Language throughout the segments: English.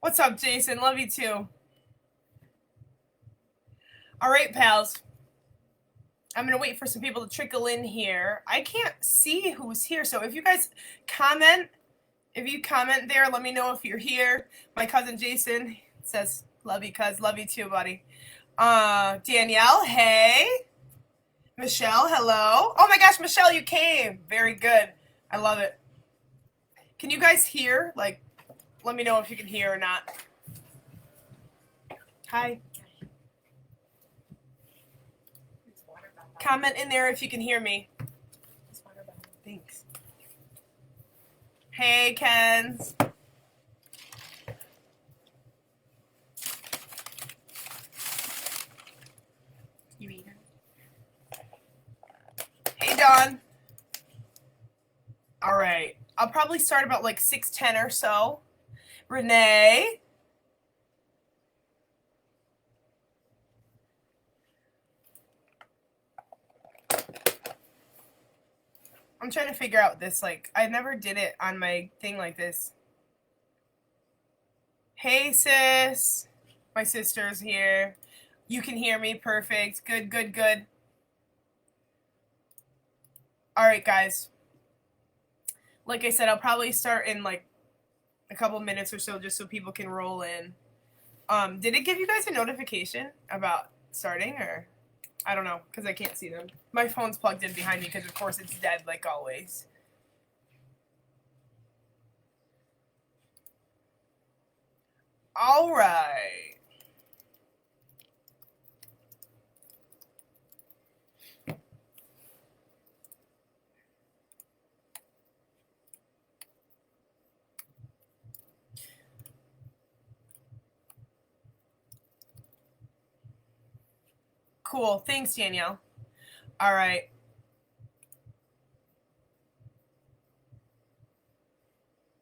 What's up, Jason? Love you too. All right, pals. I'm going to wait for some people to trickle in here. I can't see who's here, so if you guys comment, if you comment there, let me know if you're here. My cousin Jason says, love you, cuz. Love you too, buddy. Danielle, hey. Michelle, hello. Oh my gosh, Michelle, you came. Very good. I love it. Can you guys hear? Like, let me know if you can hear or not. Hi. Comment in there if you can hear me. Thanks. Hey, Kens. You eat her. Hey, Dawn. All right. I'll probably start about like 6:10 or so. Renee. I'm trying to figure out this, like, I never did it on my thing like this. Hey, sis. My sister's here. You can hear me. Perfect. Good, good, good. All right, guys. Like I said, I'll probably start in like a couple minutes or so just so people can roll in. Did it give you guys a notification about starting, or I don't know, because I can't see them. My phone's plugged in behind me because, of course, it's dead like always. All right. Cool. Thanks, Danielle. All right.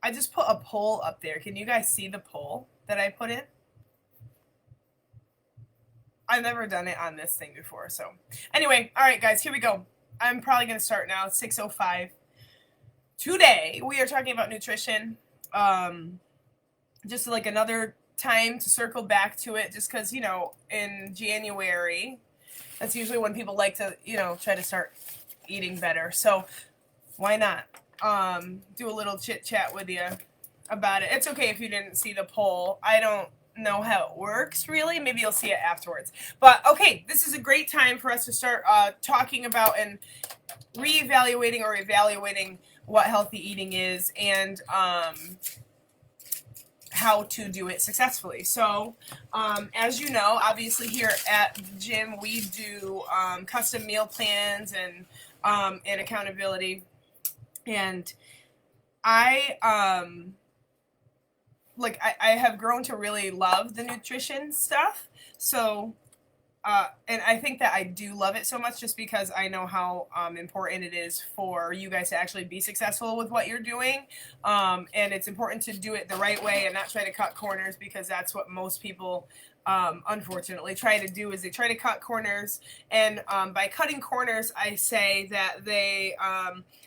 I just put a poll up there. Can you guys see the poll that I put in? I've never done it on this thing before, so. Anyway, all right, guys, here we go. I'm probably going to start now. It's 6:05. Today, we are talking about nutrition. Just like another time to circle back to it, just because, you know, in January, that's usually when people like to, you know, try to start eating better. So why not do a little chit chat with you about it. It's okay if you didn't see the poll. I don't know how it works really. Maybe you'll see it afterwards. But okay, this is a great time for us to start talking about and reevaluating or evaluating what healthy eating is and how to do it successfully. So as you know, obviously here at the gym we do custom meal plans and accountability, and I I have grown to really love the nutrition stuff. So and I think that I do love it so much just because I know how important it is for you guys to actually be successful with what you're doing. And it's important to do it the right way and not try to cut corners, because that's what most people unfortunately try to do, is they try to cut corners. And by cutting corners, I say that they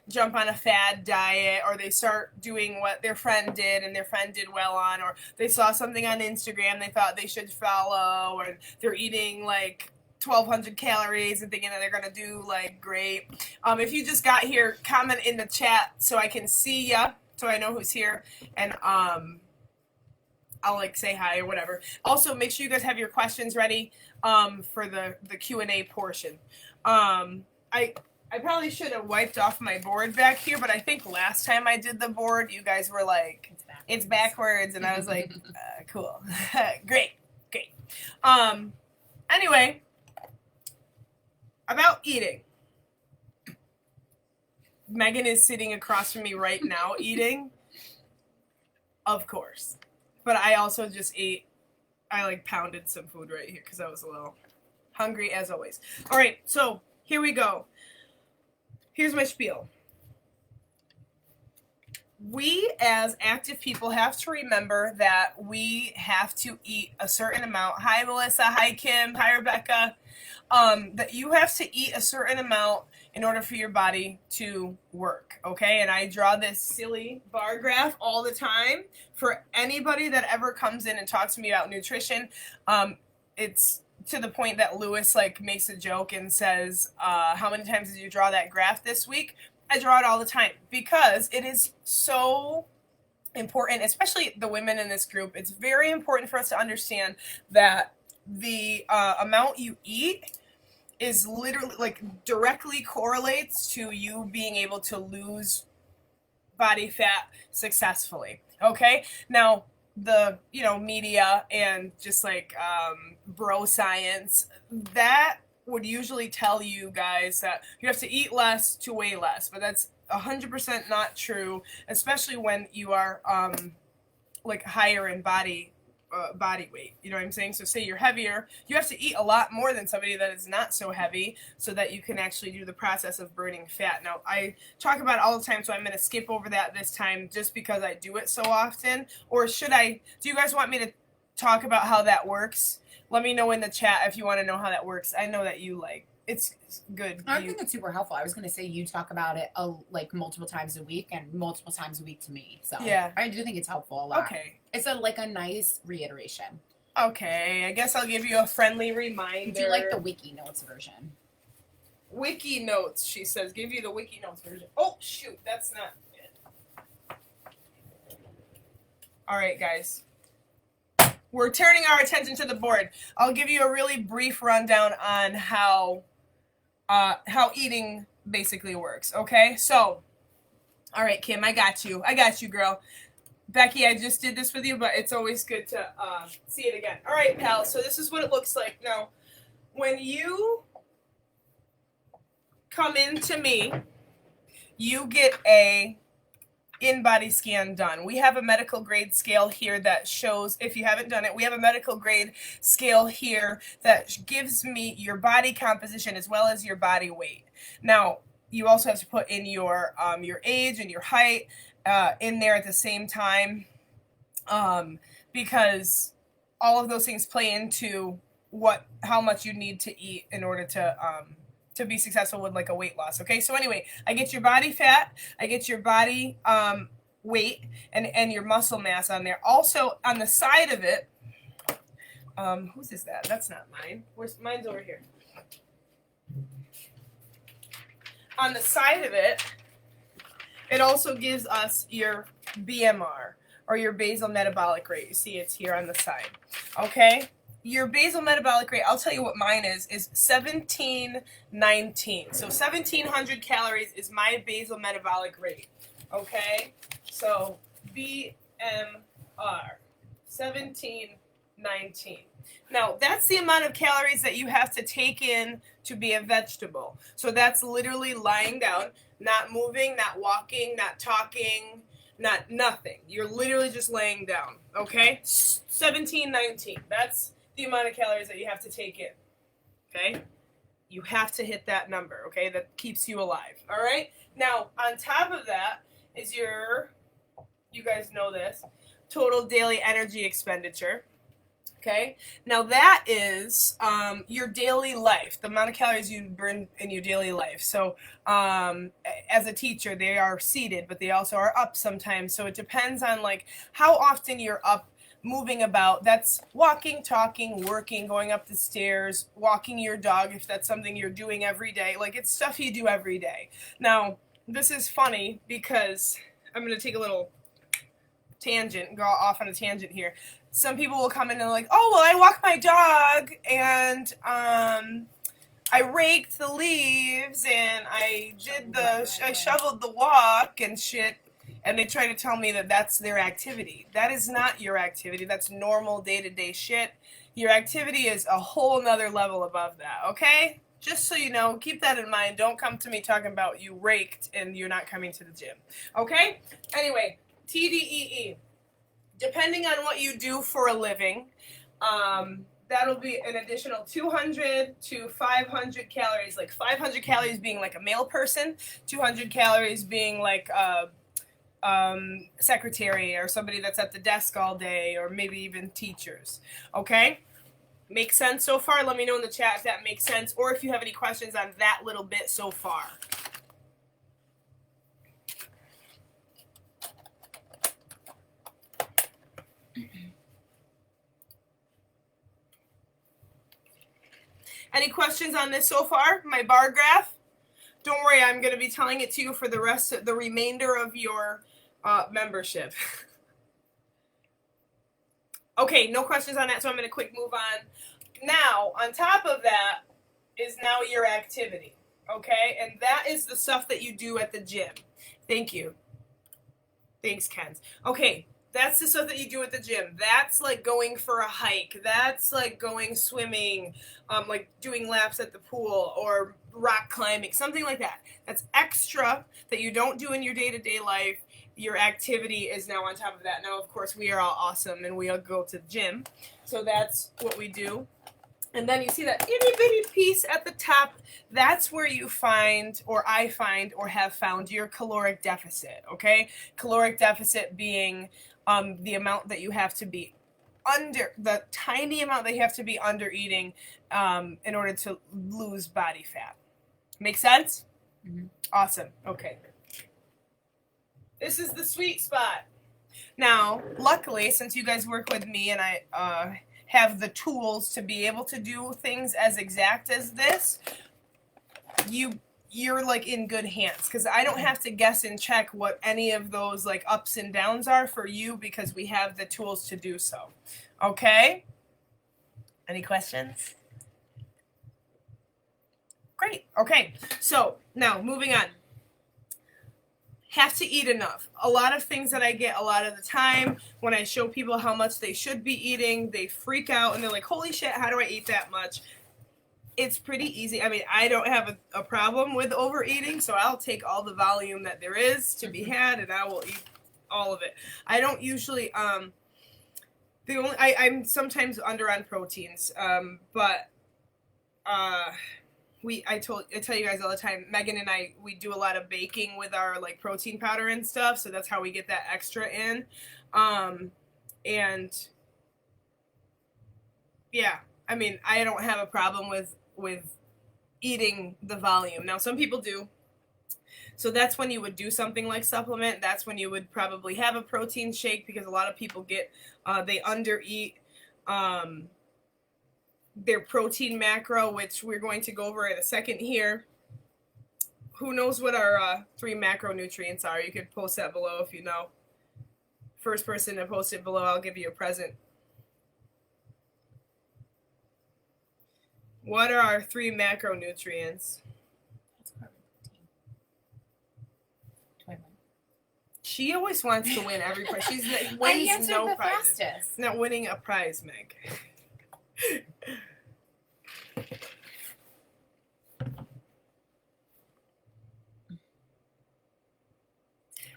jump on a fad diet, or they start doing what their friend did and their friend did well on, or they saw something on Instagram they thought they should follow, or they're eating like 1,200 calories and thinking that they're gonna do like great. If you just got here, comment in the chat so I can see ya, so I know who's here, and I'll like say hi or whatever. Also, make sure you guys have your questions ready for the Q&A portion. I probably should have wiped off my board back here, but I think last time I did the board, you guys were like, it's backwards, and I was like, cool. Great. Anyway, about eating. Megan is sitting across from me right now eating, of course. But I also just ate, I like pounded some food right here because I was a little hungry as always. All right, so here we go. Here's my spiel. We as active people have to remember that we have to eat a certain amount. Hi, Melissa. Hi, Kim. Hi, Rebecca. That you have to eat a certain amount in order for your body to work, okay? And I draw this silly bar graph all the time for anybody that ever comes in and talks to me about nutrition. It's to the point that Lewis like makes a joke and says, how many times did you draw that graph this week? I draw it all the time because it is so important, especially the women in this group. It's very important for us to understand that the amount you eat is literally like directly correlates to you being able to lose body fat successfully. Okay, now the media and just like bro science that would usually tell you guys that you have to eat less to weigh less, but that's 100% not true, especially when you are like higher in body weight. You know what I'm saying? So say you're heavier, you have to eat a lot more than somebody that is not so heavy so that you can actually do the process of burning fat. Now, I talk about it all the time, so I'm going to skip over that this time just because I do it so often. Or should I? Do you guys want me to talk about how that works? Let me know in the chat if you want to know how that works. I know that you like it's good. I think it's super helpful. I was going to say you talk about it like multiple times a week and multiple times a week to me. So yeah, I do think it's helpful a lot. Okay. It's like a nice reiteration. Okay, I guess I'll give you a friendly reminder. Do you like the Wiki Notes version? Wiki Notes, she says. Give you the Wiki Notes version. Oh, shoot, that's not it. All right, guys. We're turning our attention to the board. I'll give you a really brief rundown on how eating basically works, okay? So, all right, Kim, I got you. I got you, girl. Becky, I just did this with you, but it's always good to see it again. All right, pal, so this is what it looks like. Now, when you come into me, you get a in-body scan done. We have a medical grade scale here that shows, if you haven't done it, we have a medical grade scale here that gives me your body composition as well as your body weight. Now, you also have to put in your age and your height in there at the same time because all of those things play into how much you need to eat in order to be successful with like a weight loss. Okay, so anyway, I get your body fat, I get your body weight and your muscle mass on there. Also on the side of it, whose is that? That's not mine. Mine's over here. On the side of it, it also gives us your BMR or your basal metabolic rate. You see it's here on the side. Okay? Your basal metabolic rate, I'll tell you what mine is 1719. So 1700 calories is my basal metabolic rate. Okay? So BMR 1719. Now, that's the amount of calories that you have to take in to be a vegetable. So that's literally lying down, not moving, not walking, not talking, not nothing. You're literally just laying down. Okay? 1719. That's the amount of calories that you have to take in, okay? You have to hit that number, okay? That keeps you alive, all right? Now, on top of that is you guys know this, total daily energy expenditure, okay? Now, that is your daily life, the amount of calories you burn in your daily life. So, as a teacher, they are seated, but they also are up sometimes. So, it depends on, like, how often you're up, moving about. That's walking, talking, working, going up the stairs, walking your dog if that's something you're doing every day. Like, it's stuff you do every day. Now, this is funny because I'm going to take a little tangent, go off on a tangent here. Some people will come in and they're like, oh, well, I walk my dog and I raked the leaves and I shoveled the walk and shit. And they try to tell me that that's their activity. That is not your activity. That's normal day-to-day shit. Your activity is a whole nother level above that, okay? Just so you know, keep that in mind. Don't come to me talking about you raked and you're not coming to the gym, okay? Anyway, TDEE. Depending on what you do for a living, that'll be an additional 200 to 500 calories. Like 500 calories being like a male person, 200 calories being like a secretary or somebody that's at the desk all day, or maybe even teachers, okay? Make sense so far? Let me know in the chat if that makes sense, or if you have any questions on that little bit so far. Any questions on this so far? My bar graph? Don't worry, I'm going to be telling it to you for the rest of the remainder of your membership. Okay, no questions on that, so I'm going to quick move on. Now, on top of that is now your activity, okay? And that is the stuff that you do at the gym. Thank you. Thanks, Ken. Okay, that's the stuff that you do at the gym. That's like going for a hike. That's like going swimming, like doing laps at the pool or rock climbing, something like that. That's extra that you don't do in your day-to-day life. Your activity is now on top of that. Now, of course, we are all awesome and we all go to the gym. So that's what we do. And then you see that itty bitty piece at the top. That's where you find, or I find, or have found your caloric deficit, okay? Caloric deficit being the amount that you have to be under, the tiny amount that you have to be under eating in order to lose body fat. Make sense? Mm-hmm. Awesome. Okay. This is the sweet spot. Now, luckily, since you guys work with me and I have the tools to be able to do things as exact as this, you're like in good hands, because I don't have to guess and check what any of those like ups and downs are for you, because we have the tools to do so. Okay? Any questions? Great. Okay. So now moving on. Have to eat enough. A lot of things that I get a lot of the time when I show people how much they should be eating, they freak out and they're like, holy shit, how do I eat that much? It's pretty easy. I mean, I don't have a problem with overeating, so I'll take all the volume that there is to be had and I will eat all of it. I don't usually, I'm sometimes under on proteins, but I tell you guys all the time, Megan and I, we do a lot of baking with our like protein powder and stuff, so that's how we get that extra in. And yeah, I mean, I don't have a problem with eating the volume. Now, some people do. So that's when you would do something like supplement. That's when you would probably have a protein shake, because a lot of people get, they undereat their protein macro, which we're going to go over in a second here. Who knows what our 3 macronutrients are? You could post that below if you know. First person to post it below, I'll give you a present. What are our 3 macronutrients? She always wants to win every prize. She's wins no prizes. Fastest. Not winning a prize, Meg.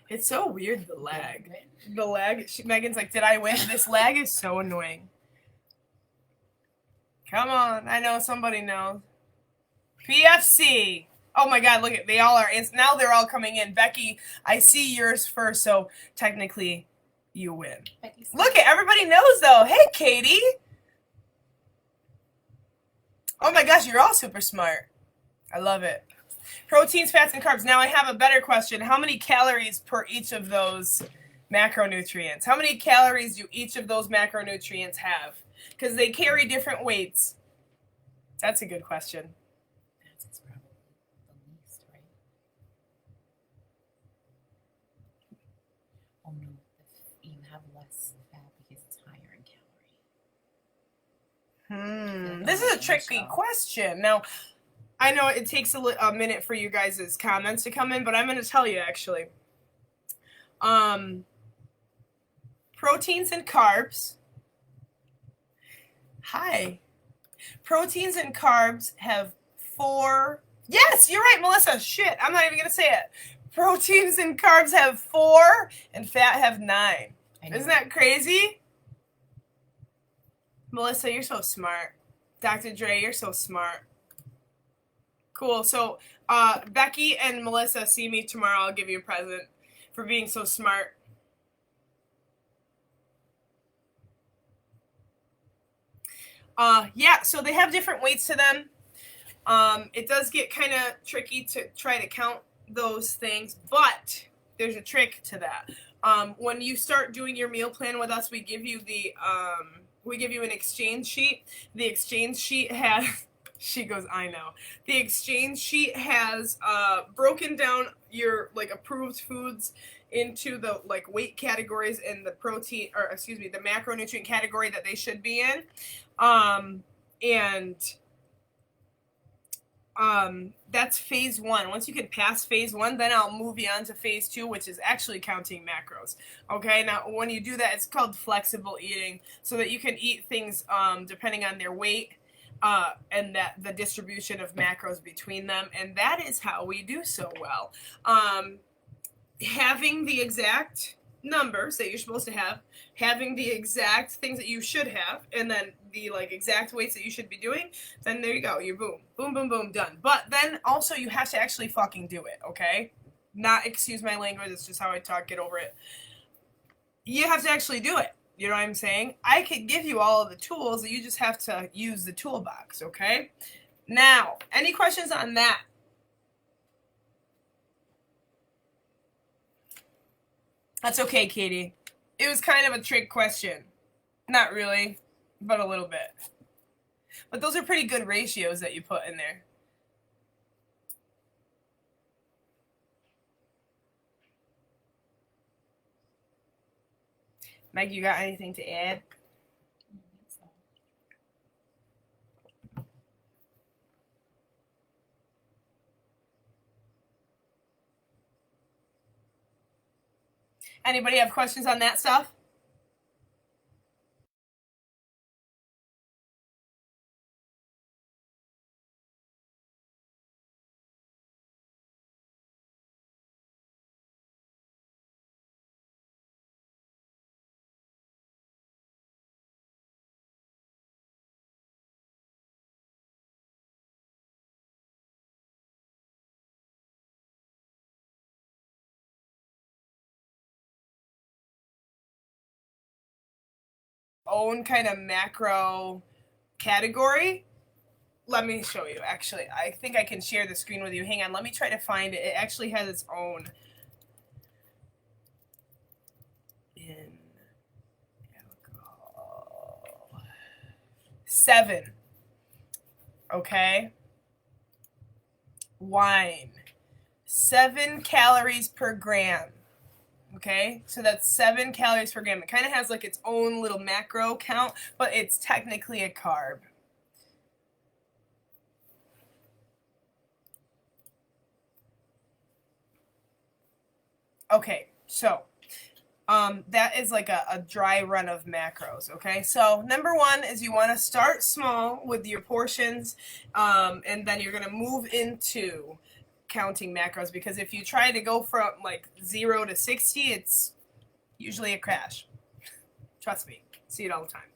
It's so weird, the lag. The lag. Megan's like, did I win? This lag is so annoying. Come on. I know somebody knows. PFC. Oh my god, look at, they all are. Now they're all coming in. Becky, I see yours first, so technically you win. Look at, everybody knows though. Hey, Katie. Oh my gosh, you're all super smart. I love it. Proteins, fats, and carbs. Now I have a better question. How many calories per each of those macronutrients? How many calories do each of those macronutrients have? Because they carry different weights. That's a good question. That's probably the least, right? Oh no, you have less fat because it's higher in calorie. This is a tricky question. Now, I know it takes a minute for you guys' comments to come in, but I'm going to tell you actually. Proteins and carbs. Hi. Proteins and carbs have 4. Yes, you're right, Melissa. Shit, I'm not even going to say it. Proteins and carbs have 4 and fat have 9. Isn't that crazy? Melissa, you're so smart. Dr. Dre, you're so smart. Cool. So, Becky and Melissa, see me tomorrow. I'll give you a present for being so smart. Yeah, so they have different weights to them. It does get kind of tricky to try to count those things, but there's a trick to that. When you start doing your meal plan with us, we give you an exchange sheet. The exchange sheet has she goes, I know. The exchange sheet has broken down your like approved foods into the like weight categories and the protein, or excuse me, the macronutrient category that they should be in. That's phase 1. Once you can pass phase 1, then I'll move you on to phase 2, which is actually counting macros. Okay, now when you do that, it's called flexible eating, so that you can eat things depending on their weight and that the distribution of macros between them, and that is how we do so well. Having the exact numbers that you're supposed to have, having the exact things that you should have, and then the like exact weights that you should be doing, then there you go, you're boom, boom, boom, boom, done. But then also you have to actually fucking do it, okay? Not excuse my language, it's just how I talk, get over it. You have to actually do it, you know what I'm saying? I could give you all of the tools, you just have to use the toolbox, okay? Now, any questions on that? That's okay, Katie. It was kind of a trick question. Not really, but a little bit. But those are pretty good ratios that you put in there. Meg, you got anything to add? Anybody have questions on that stuff? Own kind of macro category. Let me show you. Actually, I think I can share the screen with you. Hang on, let me try to find it. It actually has its own. There we go. 7. Okay. Wine. 7 calories per gram. Okay, so that's 7 calories per gram. It kind of has like its own little macro count, but it's technically a carb. Okay, so that is like a dry run of macros, okay? So number 1 is you want to start small with your portions, and then you're going to move into counting macros, because if you try to go from like 0 to 60, it's usually a crash. Trust me, see it all the time.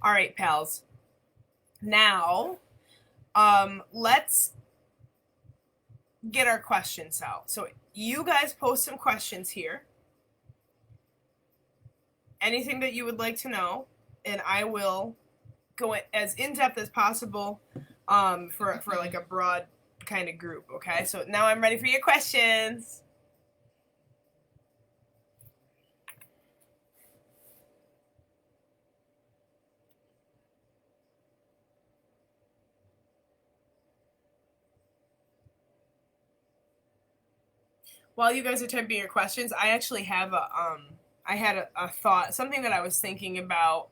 All right, pals. Now, let's get our questions out. So you guys post some questions here. Anything that you would like to know, and I will go as in-depth as possible for like a broad kind of group, okay? So now I'm ready for your questions. While you guys are typing your questions, I actually have I had a thought, something that I was thinking about,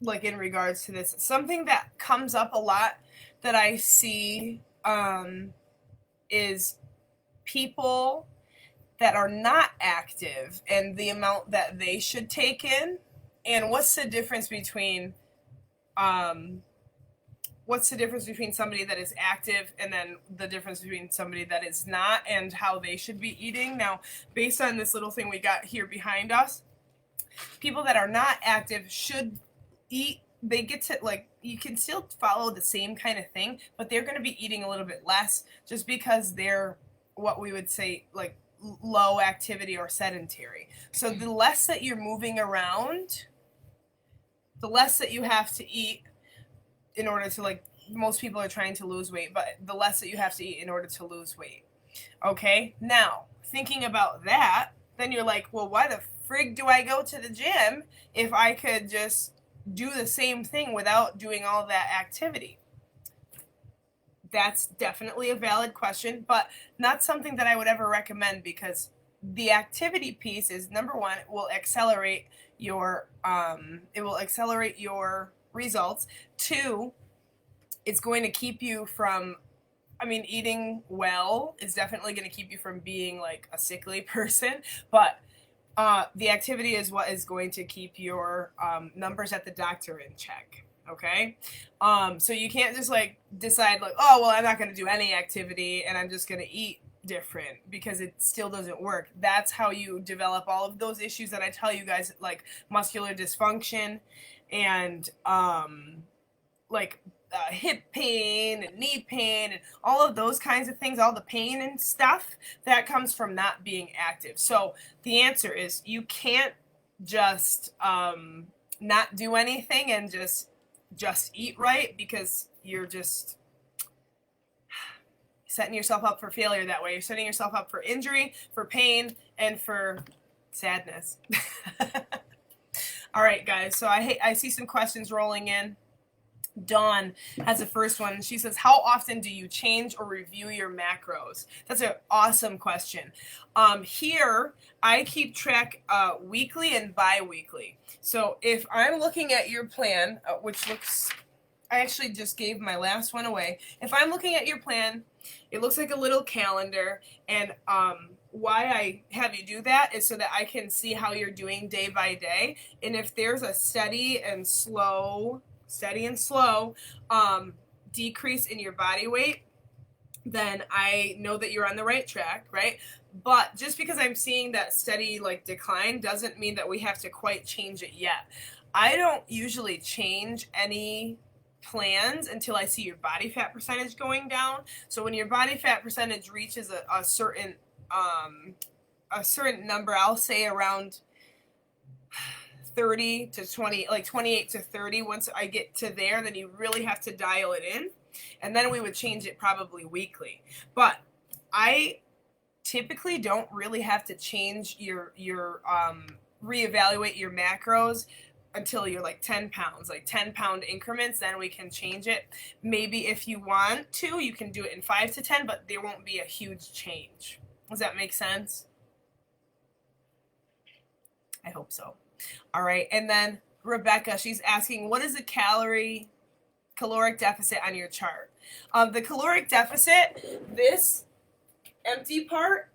like in regards to this, something that comes up a lot that I see, is people that are not active and the amount that they should take in, and what's the difference between somebody that is active and then the difference between somebody that is not, and how they should be eating. Now, based on this little thing we got here behind us, people that are not active should eat, they get to, like, you can still follow the same kind of thing, but they're going to be eating a little bit less, just because they're what we would say like low activity or sedentary. So the less that you're moving around, the less that you have to eat in order to, like, most people are trying to lose weight, but the less that you have to eat in order to lose weight. Okay, now thinking about that, then you're like, well, why the frig do I go to the gym if I could just do the same thing without doing all that activity? That's definitely a valid question, but not something that I would ever recommend, because the activity piece is, number one, it will accelerate your results. Two, it's going to keep you from, I mean, eating well is definitely going to keep you from being like a sickly person, but the activity is what is going to keep your numbers at the doctor in check. Okay, so you can't just like decide like, oh well, I'm not going to do any activity and I'm just going to eat different, because it still doesn't work. That's how you develop all of those issues that I tell you guys, like muscular dysfunction and like hip pain and knee pain and all of those kinds of things, all the pain and stuff that comes from not being active. So the answer is, you can't just not do anything and just eat right, because you're just setting yourself up for failure that way. You're setting yourself up for injury, for pain, and for sadness. All right, guys, so I see some questions rolling in. Dawn has the first one. She says, how often do you change or review your macros? That's an awesome question. Here, I keep track weekly and bi-weekly. So if I'm looking at your plan, which looks, I actually just gave my last one away. If I'm looking at your plan, it looks like a little calendar, and why I have you do that is so that I can see how you're doing day by day, and if there's a steady and slow decrease in your body weight, then I know that you're on the right track, right? But just because I'm seeing that steady like decline doesn't mean that we have to quite change it yet. I don't usually change any plans until I see your body fat percentage going down. So when your body fat percentage reaches a certain number, I'll say around 30 to 20, like 28 to 30. Once I get to there, then you really have to dial it in, and then we would change it probably weekly. But I typically don't really have to change your reevaluate your macros until you're like 10 pounds, like 10-pound increments. Then we can change it. Maybe if you want to, you can do it in 5 to 10, but there won't be a huge change. Does that make sense? I hope so. All right, and then Rebecca, she's asking, what is the caloric deficit on your chart? The caloric deficit, this empty part,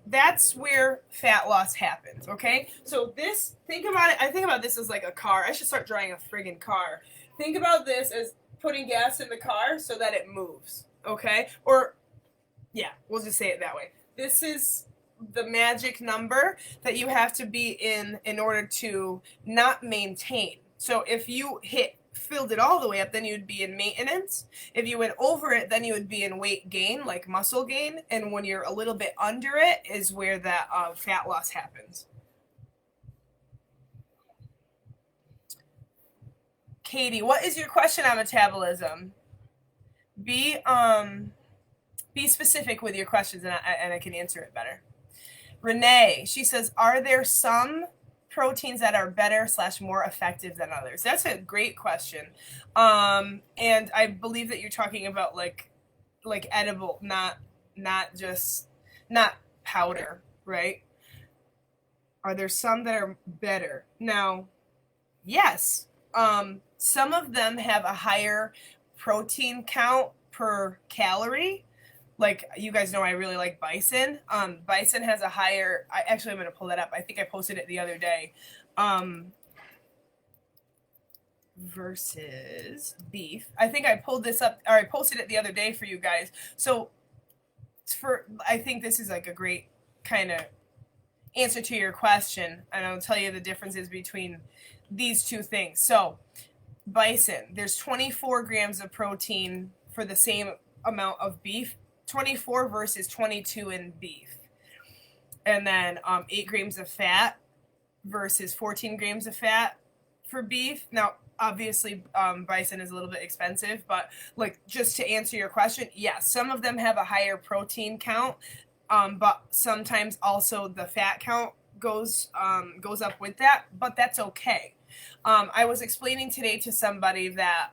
that's where fat loss happens, okay? So this, think about it, I think about this as like a car. I should start drawing a friggin' car. Think about this as putting gas in the car so that it moves, okay? Or, yeah, we'll just say it that way. This is the magic number that you have to be in order to not maintain. So if you filled it all the way up, then you'd be in maintenance. If you went over it, then you would be in weight gain, like muscle gain. And when you're a little bit under it is where that fat loss happens. Katie, what is your question on metabolism? Be specific with your questions, and I can answer it better. Renee, she says, are there some proteins that are better / more effective than others? That's a great question. And I believe that you're talking about like edible, not powder, right? Are there some that are better? Now, yes. Some of them have a higher protein count per calorie. Like, you guys know I really like bison. Bison has a higher, I'm going to pull that up. I think I posted it the other day. Versus beef. I think I pulled this up, or I posted it the other day for you guys. So, I think this is like a great kind of answer to your question. And I'll tell you the differences between these two things. So, bison, there's 24 grams of protein for the same amount of beef. 24 versus 22 in beef. And then 8 grams of fat versus 14 grams of fat for beef. Now, obviously, bison is a little bit expensive, but like just to answer your question, yes, some of them have a higher protein count, but sometimes also the fat count goes up with that, but that's okay. I was explaining today to somebody that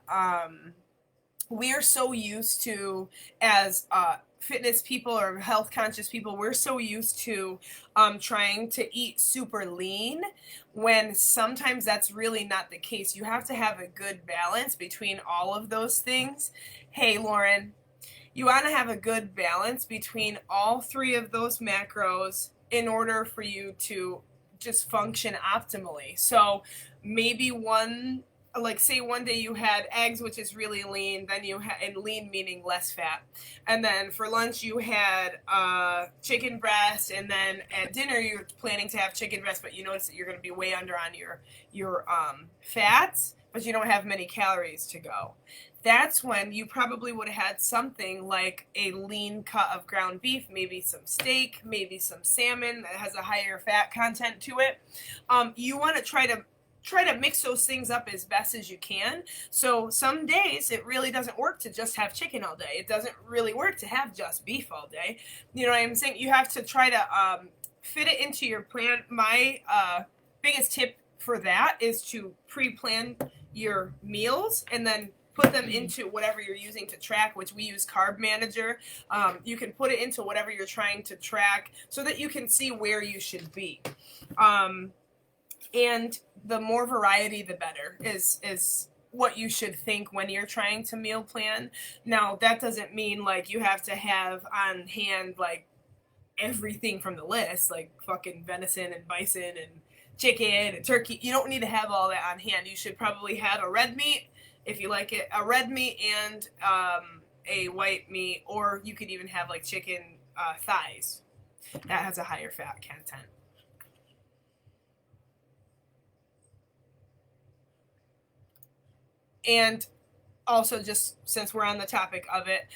we are so used to, as fitness people or health conscious people, we're so used to trying to eat super lean, when sometimes that's really not the case. You have to have a good balance between all of those things. Hey, Lauren, you want to have a good balance between all three of those macros in order for you to just function optimally. So maybe one, like say one day you had eggs, which is really lean, then you had, and lean meaning less fat, and then for lunch you had chicken breast, and then at dinner you're planning to have chicken breast, but you notice that you're going to be way under on your fats, but you don't have many calories to go. That's when you probably would have had something like a lean cut of ground beef, maybe some steak, maybe some salmon that has a higher fat content to it. You want to try to mix those things up as best as you can. So some days it really doesn't work to just have chicken all day. It doesn't really work to have just beef all day. You know what I'm saying? You have to try to fit it into your plan. My biggest tip for that is to pre-plan your meals and then put them into whatever you're using to track, which we use Carb Manager. You can put it into whatever you're trying to track so that you can see where you should be. And the more variety, the better, is what you should think when you're trying to meal plan. Now, that doesn't mean like you have to have on hand like everything from the list, like fucking venison and bison and chicken and turkey. You don't need to have all that on hand. You should probably have a red meat, if you like it, a red meat and a white meat, or you could even have like chicken thighs. That has a higher fat content. And also, just since we're on the topic of it,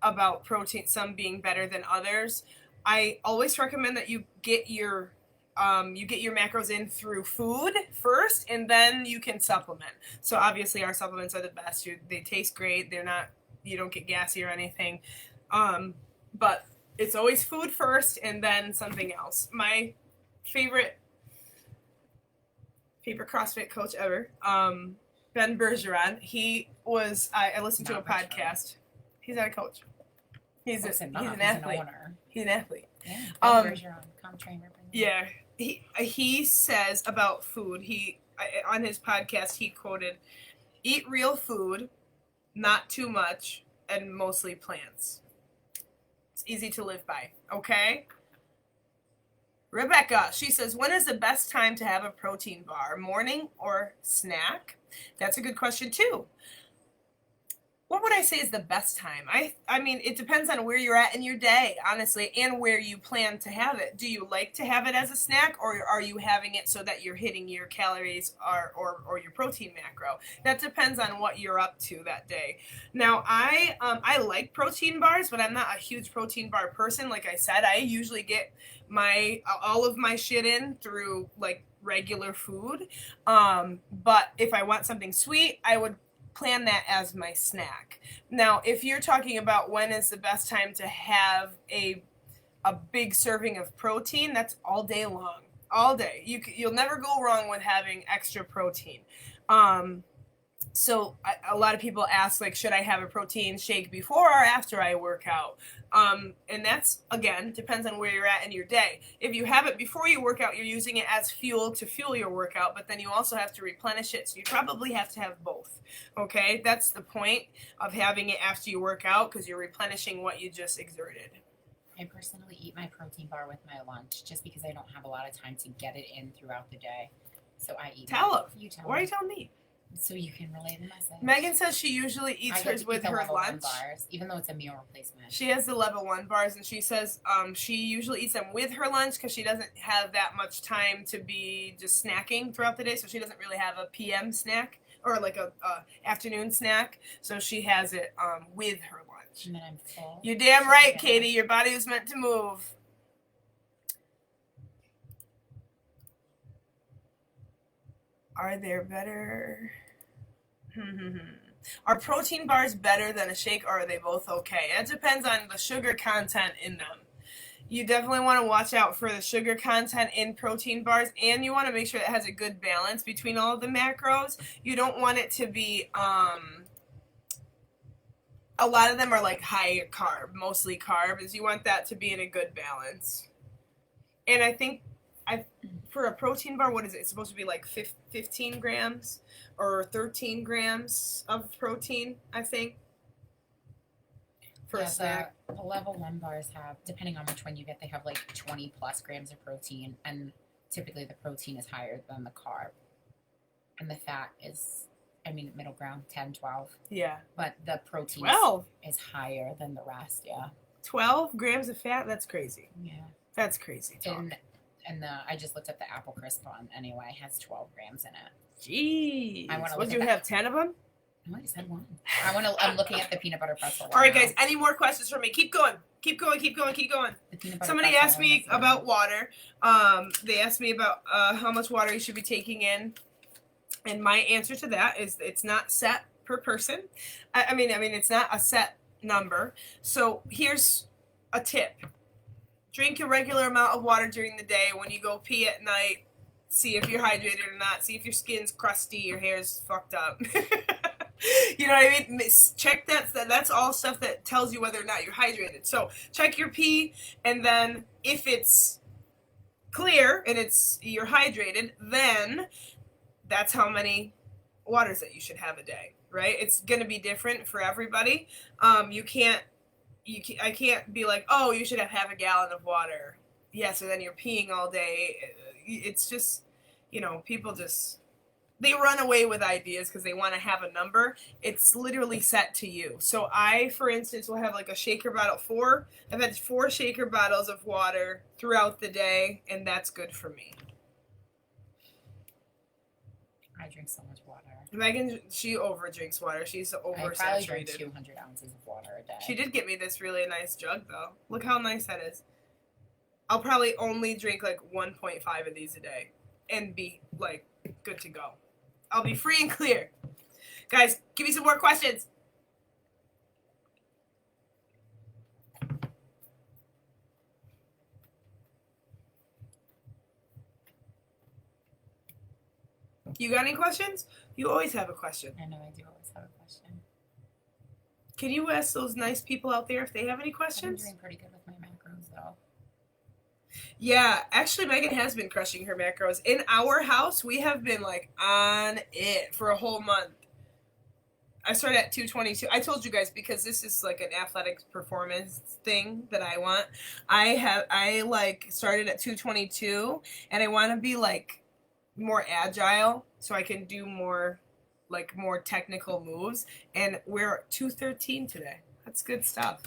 about protein, some being better than others, I always recommend that you get your macros in through food first, and then you can supplement. So obviously our supplements are the best. They taste great. They're not, you don't get gassy or anything. But it's always food first and then something else. My favorite CrossFit coach ever, Ben Bergeron, he was, I listened to a podcast. He's not a coach. He's an athlete. He's an athlete. Yeah, Ben Bergeron, come trainer. Yeah. He says about food, on his podcast he quoted, "Eat real food, not too much, and mostly plants." It's easy to live by, okay? Rebecca, she says, when is the best time to have a protein bar? Morning or snack? That's a good question too. What would I say is the best time? I mean, it depends on where you're at in your day, honestly, and where you plan to have it. Do you like to have it as a snack, or are you having it so that you're hitting your calories or your protein macro? That depends on what you're up to that day. Now, I like protein bars, but I'm not a huge protein bar person. Like I said, I usually get all of my shit in through like regular food. But if I want something sweet, I would plan that as my snack. Now, if you're talking about when is the best time to have a big serving of protein, that's all day long. All day. You'll never go wrong with having extra protein. So a lot of people ask, like, should I have a protein shake before or after I work out? And that's, again, depends on where you're at in your day. If you have it before you work out, you're using it as fuel to fuel your workout, but then you also have to replenish it, so you probably have to have both, okay? That's the point of having it after you work out, because you're replenishing what you just exerted. I personally eat my protein bar with my lunch, just because I don't have a lot of time to get it in throughout the day. So I eat Tell them. You tell Why are you me. telling me? So you can relay the message. Megan says she usually eats hers with her lunch. Bars, even though it's a meal replacement. She has the level 1 bars, and she says she usually eats them with her lunch because she doesn't have that much time to be just snacking throughout the day, so she doesn't really have a PM snack or like a afternoon snack, so she has it with her lunch. And then I'm full. You're damn right, Katie. Your body was meant to move. Are there better? Are protein bars better than a shake, or are they both okay? It depends on the sugar content in them. You definitely want to watch out for the sugar content in protein bars, and you want to make sure it has a good balance between all of the macros. You don't want it to be, a lot of them are like high carb, mostly carbs. You want that to be in a good balance. And I think for a protein bar, what is it? It's supposed to be like 15 grams or 13 grams of protein, I think. For a snack. The level 1 bars have, depending on which one you get, they have like 20 plus grams of protein, and typically the protein is higher than the carb. And the fat is, middle ground, 10, 12. Yeah. But the protein 12 is higher than the rest, yeah. 12 grams of fat? That's crazy. Yeah. That's crazy talk. And I just looked at the apple crisp one anyway. It has 12 grams in it. Jeez. Would you have 10 of them? No, I just had one. I'm looking at the peanut butter pretzel. All right, guys. Any more questions for me? Keep going. Keep going. Keep going. Keep going. Somebody asked me about water. They asked me about how much water you should be taking in, and my answer to that is it's not set per person. I mean, it's not a set number. So here's a tip: drink a regular amount of water during the day. When you go pee at night, see if you're hydrated or not. See if your skin's crusty, your hair's fucked up. You know what I mean? Check that. That's all stuff that tells you whether or not you're hydrated. So check your pee, and then if it's clear and you're hydrated, then that's how many waters that you should have a day, right? It's gonna be different for everybody. I can't be like, oh, you should have half a gallon of water. Yeah, so then you're peeing all day. It's just, people just, they run away with ideas because they want to have a number. It's literally set to you. So I, for instance, will have like a shaker bottle. I've had 4 shaker bottles of water throughout the day, and that's good for me. I drink so much water. Megan, she over drinks water. She's oversaturated. I probably drink 200 ounces of water a day. She did get me this really nice jug, though. Look how nice that is. I'll probably only drink like 1.5 of these a day and be like good to go. I'll be free and clear. Guys, give me some more questions. You got any questions? You always have a question. I know, I do always have a question. Can you ask those nice people out there if they have any questions? I'm doing pretty good with my macros, though. Yeah, actually, Megan has been crushing her macros. In our house, we have been, like, on it for a whole month. I started at 222. I told you guys, because this is, like, an athletic performance thing that I want. I started at 222, and I want to be, like, more agile so I can do more technical moves, and we're at 213 today. That's good stuff.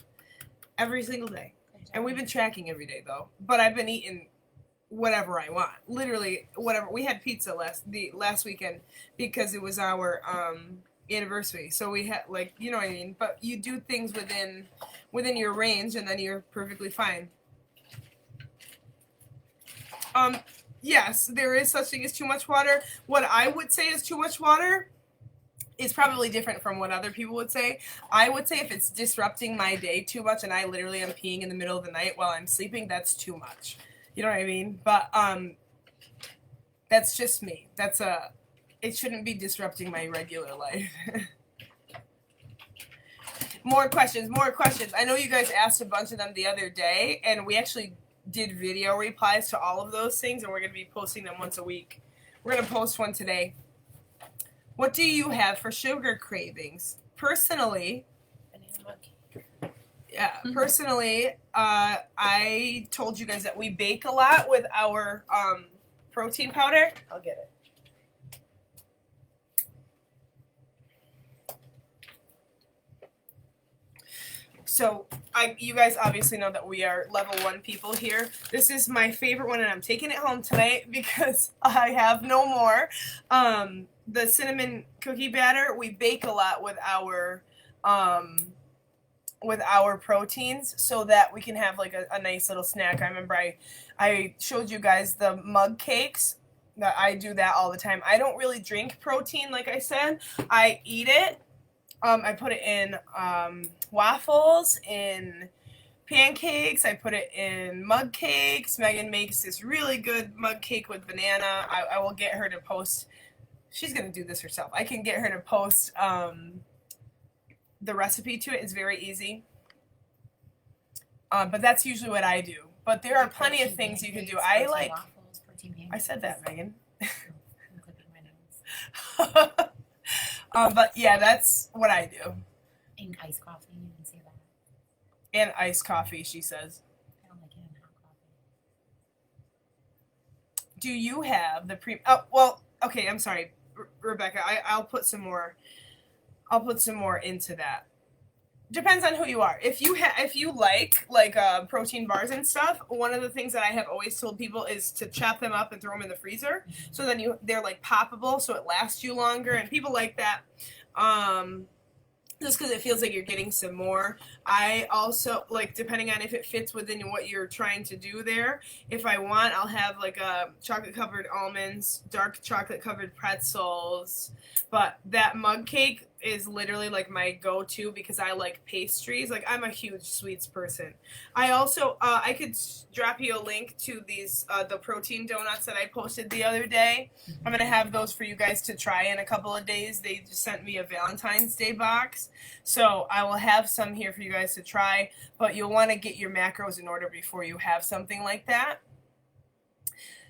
Every single day. And we've been tracking every day though. But I've been eating whatever I want. Literally whatever. We had pizza last weekend because it was our anniversary. So we had you know what I mean? But you do things within your range, and then you're perfectly fine. Yes, there is such thing as too much water. What I would say is too much water is probably different from what other people would say. I would say if it's disrupting my day too much and I literally am peeing in the middle of the night while I'm sleeping, that's too much. You know what I mean? But that's just me. It shouldn't be disrupting my regular life. More questions. I know you guys asked a bunch of them the other day, and we actually did video replies to all of those things, and we're going to be posting them once a week. We're going to post one today. What do you have for sugar cravings? Personally, I told you guys that we bake a lot with our protein powder. I'll get it. So you guys obviously know that we are level 1 people here. This is my favorite one, and I'm taking it home tonight because I have no more. The cinnamon cookie batter, we bake a lot with our proteins so that we can have like a nice little snack. I remember I showed you guys the mug cakes. that I do that all the time. I don't really drink protein, like I said. I eat it. I put it in waffles, in pancakes. I put it in mug cakes. Megan makes this really good mug cake with banana. I will get her to post. She's going to do this herself. I can get her to post the recipe to it. It's very easy. But that's usually what I do. But there are plenty of things you can do. I like. Waffles, I said that, Megan. I'm clipping my nose. But yeah, that's what I do. And iced coffee, you can say that. And iced coffee, she says. I don't like it in hot coffee. Do you have the pre? Oh, well, okay. I'm sorry, Rebecca. I'll put some more. I'll put some more into that. Depends on who you are. If you like protein bars and stuff, one of the things that I have always told people is to chop them up and throw them in the freezer. So then they're like poppable, so it lasts you longer, and people like that. Just because it feels like you're getting some more. I also, like, depending on if it fits within what you're trying to do there, if I want, I'll have, like, chocolate-covered almonds, dark chocolate-covered pretzels, but that mug cake is literally, like, my go-to because I like pastries. Like, I'm a huge sweets person. I also, I could drop you a link to these, the protein donuts that I posted the other day. I'm going to have those for you guys to try in a couple of days. They just sent me a Valentine's Day box. So I will have some here for you guys to try, but you'll want to get your macros in order before you have something like that.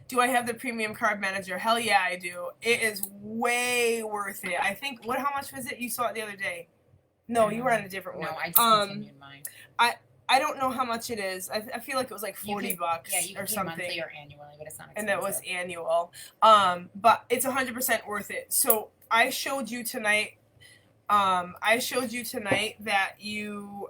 Do I have the premium carb manager? Hell yeah, I do. It is way worth it. I think, how much was it? You saw it the other day. No, you were on a different one. No, I discontinued mine. I don't know how much it is. I feel like it was like $40 yeah, you can or pay something. monthly or annually, but it's not expensive. And that was annual. But it's 100% worth it. So I showed you tonight. That you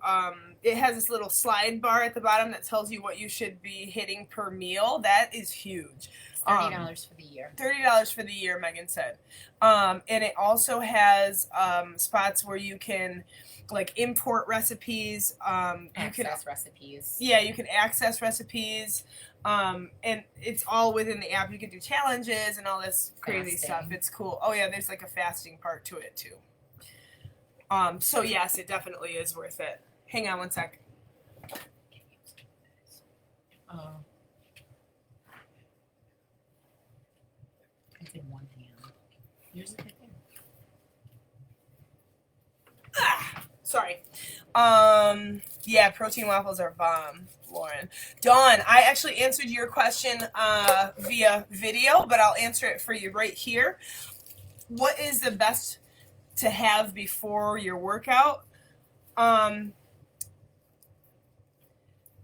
it has this little slide bar at the bottom that tells you what you should be hitting per meal. That is huge. It's $30 for the year. $30 for the year, Megan said. And it also has spots where you can like import recipes. Access recipes. Yeah, you can access recipes. And it's all within the app. You can do challenges and all this crazy stuff. It's cool. Oh yeah, there's like a fasting part to it too. So yes, it definitely is worth it. Hang on one sec. Oh. I did one hand. Yours is right there. Sorry. Yeah, protein waffles are bomb, Lauren. Dawn, I actually answered your question via video, but I'll answer it for you right here. What is the best to have before your workout?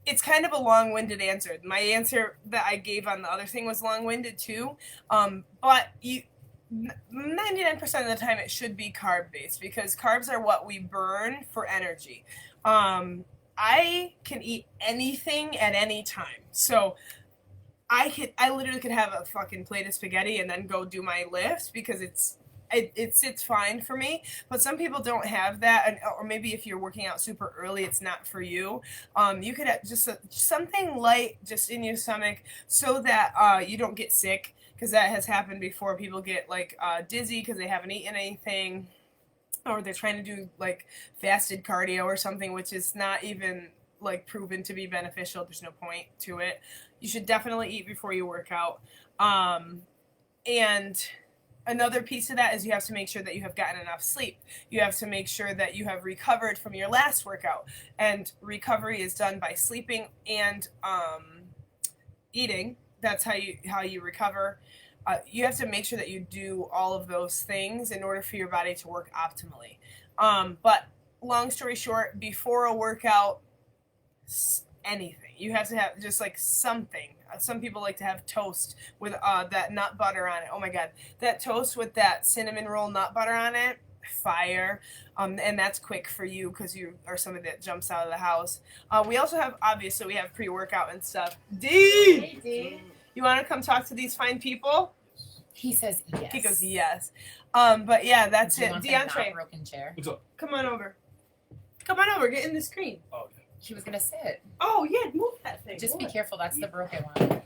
It's kind of a long-winded answer. My answer that I gave on the other thing was long-winded too. But 99% of the time it should be carb-based because carbs are what we burn for energy. I can eat anything at any time. So I literally could have a fucking plate of spaghetti and then go do my lifts because it sits fine for me, but some people don't have that, or maybe if you're working out super early, it's not for you. You could have just something light just in your stomach so that you don't get sick, because that has happened before. People get like dizzy because they haven't eaten anything, or they're trying to do like fasted cardio or something, which is not even like proven to be beneficial. There's no point to it. You should definitely eat before you work out. And another piece of that is you have to make sure that you have gotten enough sleep. You have to make sure that you have recovered from your last workout. And recovery is done by sleeping and eating. That's how you recover. You have to make sure that you do all of those things in order for your body to work optimally. But long story short, before a workout, anything. You have to have just like something. Some people like to have toast with that nut butter on it. Oh my god, that toast with that cinnamon roll nut butter on it, fire. And that's quick for you because you are somebody that jumps out of the house. We also have, obviously, we have pre-workout and stuff. D! Hey, D. You want to come talk to these fine people? He says yes. He goes yes. But yeah, that's Do you it. want DeAndre, that broken chair? What's up? come on over. Come on over. Get in the screen. Oh, okay. He was gonna sit. Oh yeah, move that thing. Just Move be it. careful. That's the broken one.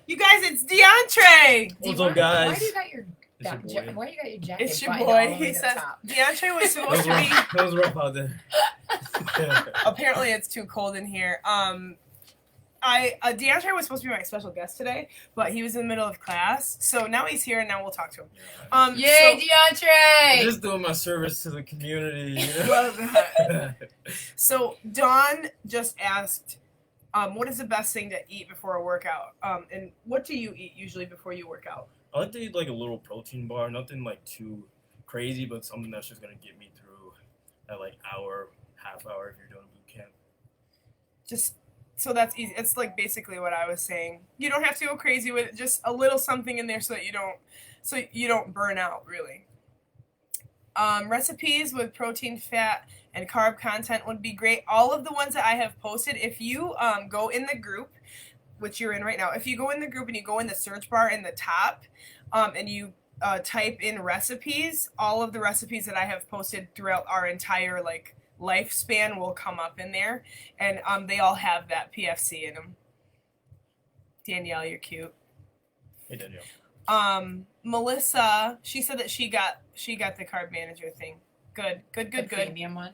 You guys, it's DeAndre. What's up, guys? Why do you got your It's your boy. why you got your jacket? It's your buttoned boy. all the way He to the says top? DeAndre was That supposed was to be. rough. That was rough out there. Apparently, it's too cold in here. DeAndre was supposed to be my special guest today, but he was in the middle of class, so now he's here, and now we'll talk to him. Yay, DeAndre! Just doing my service to the community. Love that. So Dawn just asked, what is the best thing to eat before a workout? And what do you eat usually before you work out? I like to eat like a little protein bar, nothing like too crazy, but something that's just gonna get me through that like hour, half hour if you're doing boot camp. Just so that's easy. It's like basically what I was saying. You don't have to go crazy with it. Just a little something in there so that you don't burn out really. Recipes with protein, fat, and carb content would be great. All of the ones that I have posted, if you go in the group, which you're in right now, if you go in the group and you go in the search bar in the top, and you type in recipes, all of the recipes that I have posted throughout our entire like lifespan will come up in there, and they all have that PFC in them. Danielle, you're cute. Hey, Danielle. Melissa, she said that she got the carb manager thing. Good. The premium one.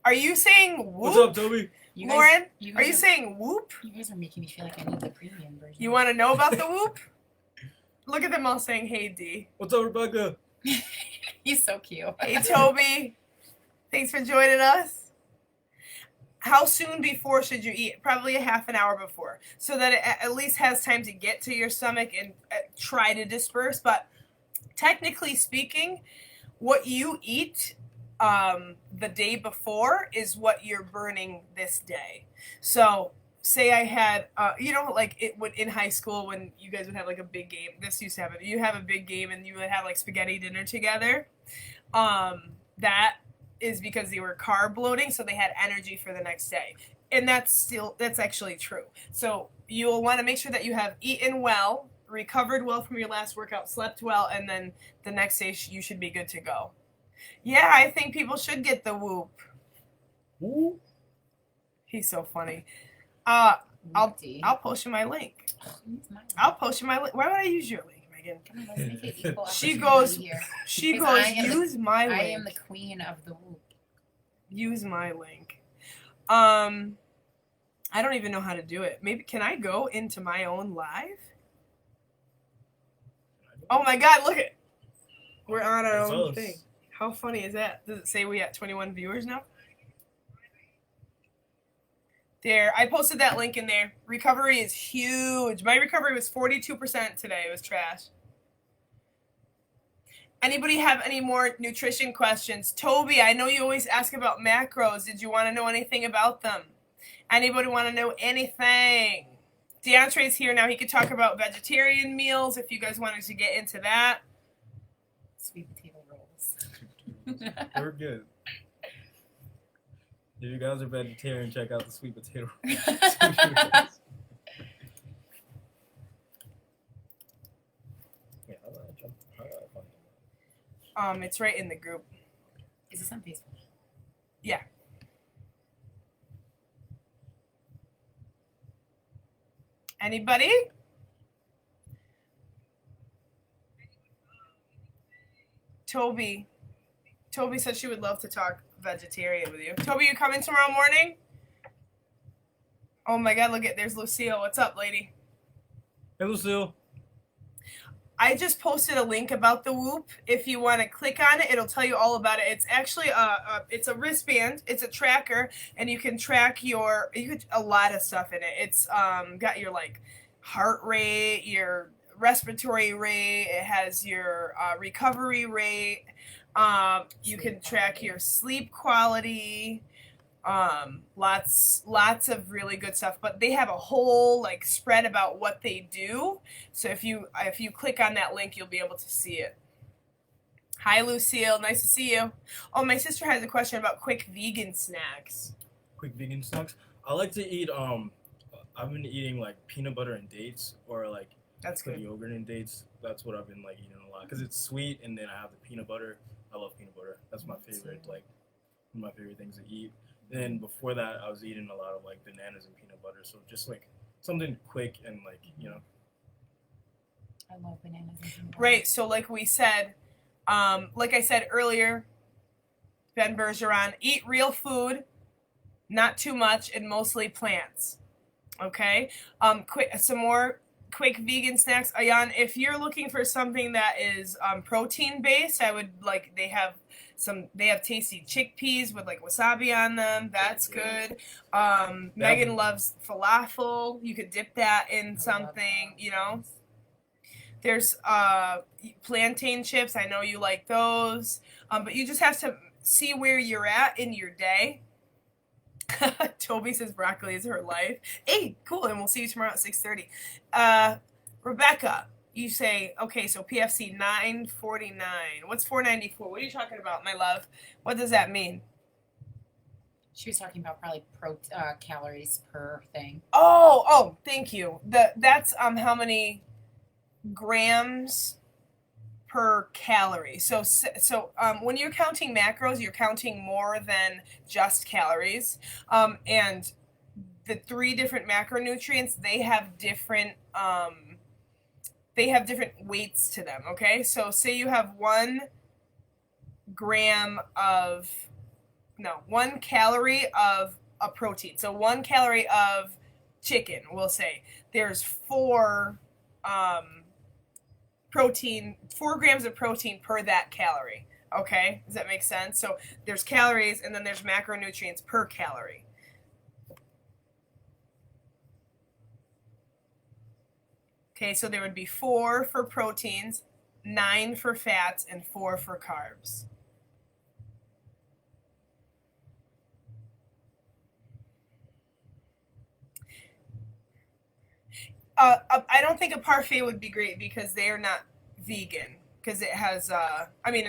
Are you saying whoop? What's up, Toby? You guys- Lauren, you are guys you saying whoop? You guys are making me feel like I need the premium version. You want to know about the whoop? Look at them all saying, hey, D. What's up, Rebecca? He's so cute. Hey, Toby. Thanks for joining us. How soon before should you eat? Probably a half an hour before, so that it at least has time to get to your stomach and try to disperse. But technically speaking, what you eat the day before is what you're burning this day. So say I had, like it would in high school when you guys would have like a big game. This used to happen. You have a big game and you would have like spaghetti dinner together. That is because they were carb loading, so they had energy for the next day. And that's actually true. So you'll want to make sure that you have eaten well, recovered well from your last workout, slept well, and then the next day you should be good to go. Yeah, I think people should get the whoop. Woo. He's so funny. I'll Nifty. post you my link. Use mine. I'll post you my link. Why would I use your link, Megan? Come on, let's make it equal She opportunity goes- here. She Because goes, I am the- use my I link. am the queen of the whoop. Use my link. I don't even know how to do it. Maybe can I go into my own live? Oh my god, look it. We're on our That's own us. thing. How funny is that? Does it say we got 21 viewers now? There, I posted that link in there. Recovery is huge. My recovery was 42% today. It was trash. Anybody have any more nutrition questions? Toby, I know you always ask about macros. Did you want to know anything about them? Anybody want to know anything? DeAndre's here now. He could talk about vegetarian meals if you guys wanted to get into that. Sweet potato rolls. We're good. If you guys are vegetarian, check out the sweet potato. Yeah, how do I find it? It's right in the group. Is this on Facebook? Yeah. Anybody? Toby said she would love to talk vegetarian with you. Toby, you coming tomorrow morning? Oh my god, look at there's Lucille. What's up, lady? Hey, Lucille. I just posted a link about the Whoop. If you want to click on it, it'll tell you all about it. It's actually it's a wristband. It's a tracker, and you can track a lot of stuff in it. It's got your like heart rate, your respiratory rate. It has your recovery rate. You can track your sleep quality. Lots of really good stuff, but they have a whole like spread about what they do. So if you click on that link, you'll be able to see it. Hi, Lucille. Nice to see you. Oh, my sister has a question about quick vegan snacks. Quick vegan snacks. I like to eat. I've been eating like peanut butter and dates, or like That's good. yogurt and dates. That's what I've been like eating a lot because it's sweet, and then I have the peanut butter. I love peanut butter. That's my favorite. Like one of my favorite things to eat. Then before that, I was eating a lot of like bananas and peanut butter. So just like something quick and like I love bananas and peanut butter. Right. So like we said, like I said earlier, Ben Bergeron, eat real food, not too much, and mostly plants. Okay. Some more quick vegan snacks. Ayan, if you're looking for something that is protein based, I would like they have tasty chickpeas with like wasabi on them. That's good. Megan loves falafel. You could dip that in something, you know. There's plantain chips. I know you like those. But you just have to see where you're at in your day. Toby says broccoli is her life. Hey, cool, and we'll see you tomorrow at 6:30. Rebecca, you say, okay, so PFC 949. What's 494? What are you talking about, my love? What does that mean? She was talking about probably calories per thing. Oh, thank you. That's how many grams per calorie. So when you're counting macros, you're counting more than just calories. And the 3 different macronutrients, they have different weights to them. Okay, so say you have 1 calorie of a protein. So 1 calorie of chicken, we'll say there's 4 grams of protein per that calorie. Okay, does that make sense? So there's calories and then there's macronutrients per calorie. Okay, so there would be 4 for proteins, 9 for fats, and 4 for carbs. I don't think a parfait would be great because they are not vegan. Because it has,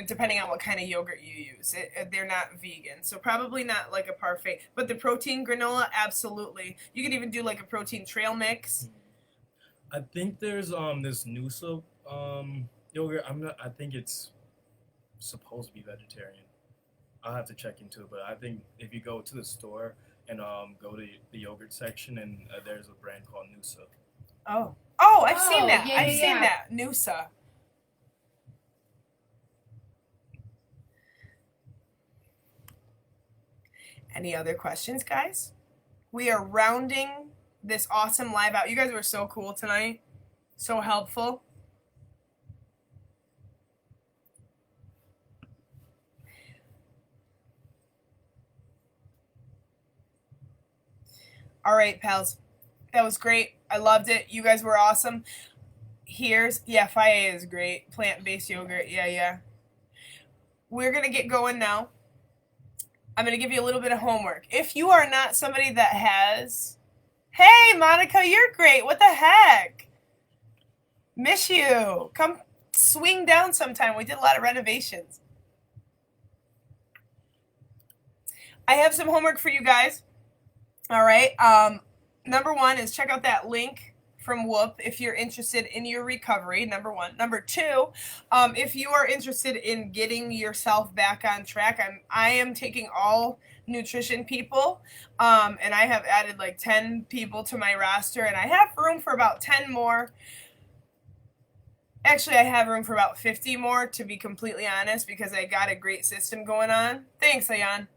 depending on what kind of yogurt you use, they're not vegan. So probably not like a parfait. But the protein granola, absolutely. You could even do like a protein trail mix. I think there's this Noosa yogurt. I think it's supposed to be vegetarian. I'll have to check into it, but I think if you go to the store and go to the yogurt section, and there's a brand called Noosa. Oh, I've seen that. I've seen that. Noosa. Any other questions, guys? We are rounding this awesome live out. You guys were so cool tonight. So helpful. All right, pals. That was great. I loved it. You guys were awesome. FIA is great. Plant-based yogurt. Yeah. We're going to get going now. I'm going to give you a little bit of homework. If you are not somebody that has... Hey, Monica, you're great. What the heck? Miss you. Come swing down sometime. We did a lot of renovations. I have some homework for you guys. All right. Number 1 is check out that link from Whoop if you're interested in your recovery, number 1. Number 2, if you are interested in getting yourself back on track, I am taking all nutrition people, and I have added like 10 people to my roster, and I have room for about 10 more. Actually, I have room for about 50 more, to be completely honest, because I got a great system going on. Thanks, Ayan.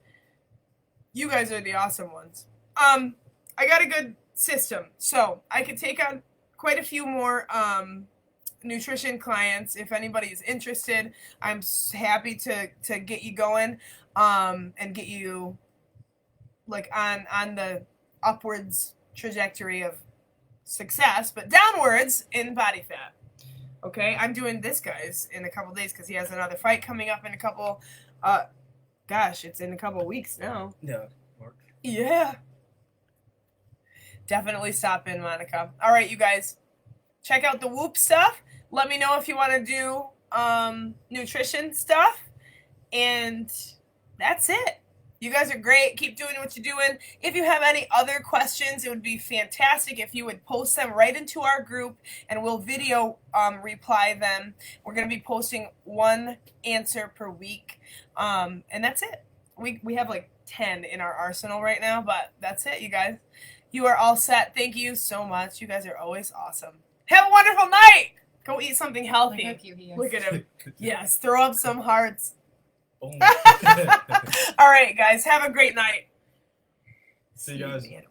You guys are the awesome ones. I got a good system, so I could take on quite a few more nutrition clients. If anybody's interested, I'm happy to get you going and get you like on the upwards trajectory of success, but downwards in body fat. Okay, I'm doing this guy's in a couple days because he has another fight coming up in a couple. It's in a couple weeks now. Yeah, Mark. Yeah. Definitely stop in, Monica. All right, you guys. Check out the Whoop stuff. Let me know if you want to do nutrition stuff. And that's it. You guys are great. Keep doing what you're doing. If you have any other questions, it would be fantastic if you would post them right into our group, and we'll video reply them. We're going to be posting 1 answer per week. And that's it. We have like 10 in our arsenal right now, but that's it, you guys. You are all set. Thank you so much. You guys are always awesome. Have a wonderful night. Go go eat something healthy. Look how cute he is. Look at him. Yes, throw up some hearts. Boom. All right, guys, have a great night. See you guys. the animal.